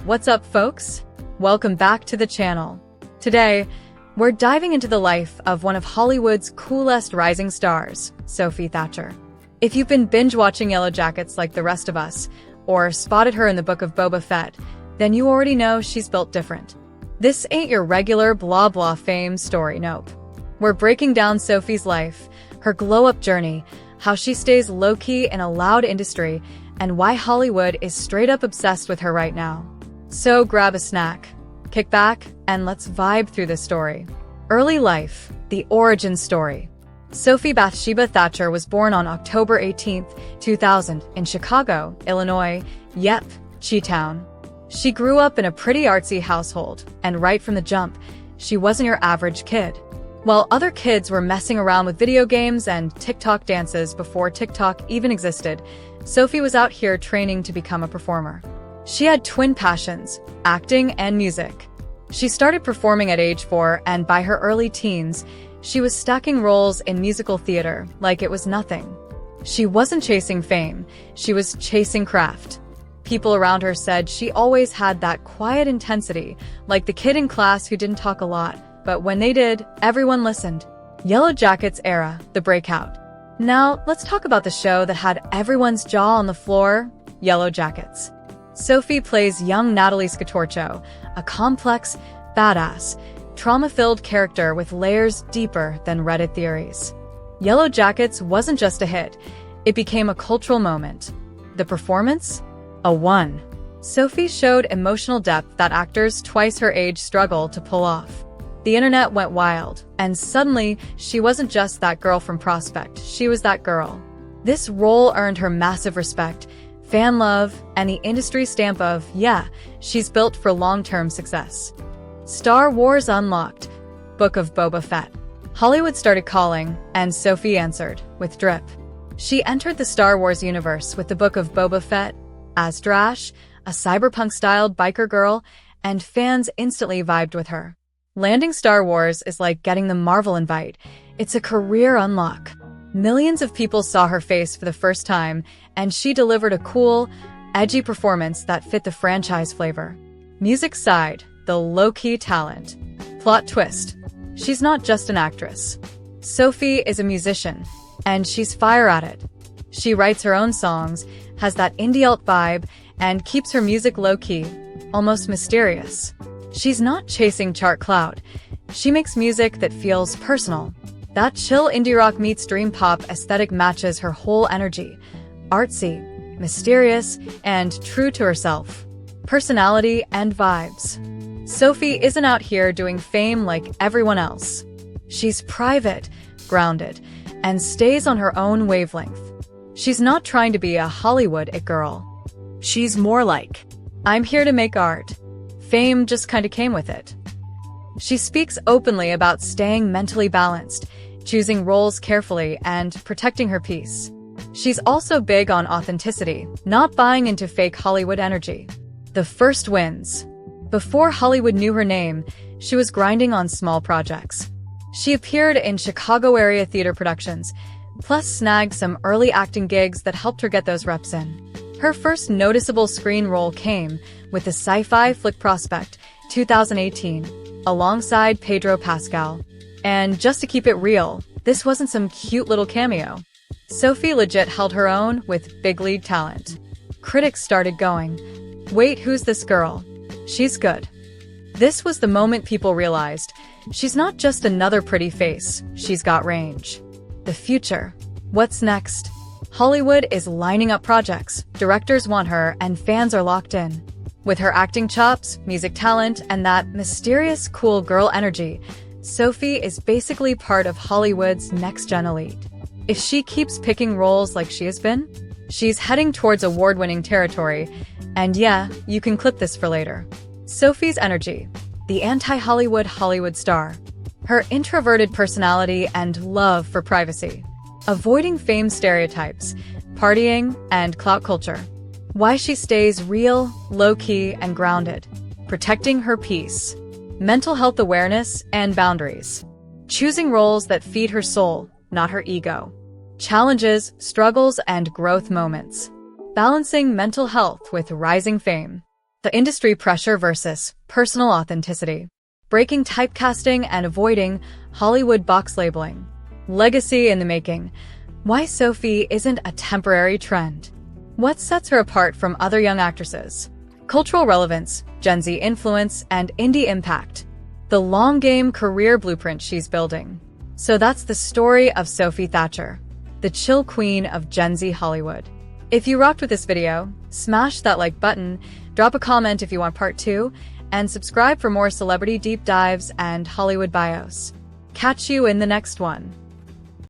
What's up, folks? Welcome back to the channel. Today, we're diving into the life of one of Hollywood's coolest rising stars, Sophie Thatcher. If you've been binge-watching Yellowjackets like the rest of us, or spotted her in the book of Boba Fett, then you already know she's built different. This ain't your regular blah-blah fame story, nope. We're breaking down Sophie's life, her glow-up journey, how she stays low-key in a loud industry, and why Hollywood is straight-up obsessed with her right now. So grab a snack, kick back, and let's vibe through this story. Early life, the origin story. Sophie Bathsheba Thatcher was born on October 18, 2000, in Chicago, Illinois. Yep, Chi-town. She grew up in a pretty artsy household, and right from the jump, she wasn't your average kid. While other kids were messing around with video games and TikTok dances before TikTok even existed, Sophie was out here training to become a performer. She had twin passions, acting and music. She started performing at age 4, and by her early teens, she was stacking roles in musical theater like it was nothing. She wasn't chasing fame, she was chasing craft. People around her said she always had that quiet intensity, like the kid in class who didn't talk a lot, but when they did, everyone listened. Yellowjackets era, the breakout. Now, let's talk about the show that had everyone's jaw on the floor, Yellowjackets. Sophie plays young Natalie Scatorcio, a complex, badass, trauma-filled character with layers deeper than Reddit theories. Yellowjackets wasn't just a hit, it became a cultural moment. The performance? A 1. Sophie showed emotional depth that actors twice her age struggle to pull off. The internet went wild, and suddenly, she wasn't just that girl from Prospect, she was that girl. This role earned her massive respect, fan love, and the industry stamp of, yeah, she's built for long-term success. Star Wars unlocked. Book of Boba Fett. Hollywood started calling, and Sophie answered, with drip. She entered the Star Wars universe with the Book of Boba Fett as Drash, a cyberpunk-styled biker girl, and fans instantly vibed with her. Landing Star Wars is like getting the Marvel invite. It's a career unlock. Millions of people saw her face for the first time, and she delivered a cool, edgy performance that fit the franchise flavor. Music side, the low-key talent. Plot twist. She's not just an actress. Sophie is a musician, and she's fire at it. She writes her own songs, has that indie alt vibe, and keeps her music low-key, almost mysterious. She's not chasing chart clout. She makes music that feels personal. That chill indie rock meets dream pop aesthetic matches her whole energy. Artsy, mysterious, and true to herself. Personality and vibes. Sophie isn't out here doing fame like everyone else. She's private, grounded, and stays on her own wavelength. She's not trying to be a Hollywood it girl. She's more like, I'm here to make art. Fame just kinda came with it. She speaks openly about staying mentally balanced, choosing roles carefully, and protecting her peace. She's also big on authenticity, not buying into fake Hollywood energy. The first wins. Before Hollywood knew her name, she was grinding on small projects. She appeared in Chicago area theater productions, plus snagged some early acting gigs that helped her get those reps in. Her first noticeable screen role came with the sci-fi flick Prospect, 2018, alongside Pedro Pascal. And just to keep it real, this wasn't some cute little cameo. Sophie legit held her own with big league talent. Critics started going, wait, who's this girl? She's good. This was the moment people realized, she's not just another pretty face, she's got range. The future. What's next? Hollywood is lining up projects, directors want her, and fans are locked in. With her acting chops, music talent, and that mysterious cool girl energy, Sophie is basically part of Hollywood's next-gen elite. If she keeps picking roles like she has been, she's heading towards award-winning territory. And yeah, you can clip this for later. Sophie's energy. The anti-Hollywood Hollywood star. Her introverted personality and love for privacy. Avoiding fame stereotypes, partying, and clout culture. Why she stays real, low-key, and grounded. Protecting her peace. Mental health awareness and boundaries. Choosing roles that feed her soul, not her ego. Challenges, struggles, and growth moments. Balancing mental health with rising fame. The industry pressure versus personal authenticity. Breaking typecasting and avoiding Hollywood box labeling. Legacy in the making. Why Sophie isn't a temporary trend. What sets her apart from other young actresses? Cultural relevance, Gen Z influence, and indie impact. The long-game career blueprint she's building. So that's the story of Sophie Thatcher, the chill queen of Gen Z Hollywood. If you rocked with this video, smash that like button, drop a comment if you want part 2, and subscribe for more celebrity deep dives and Hollywood bios. Catch you in the next one.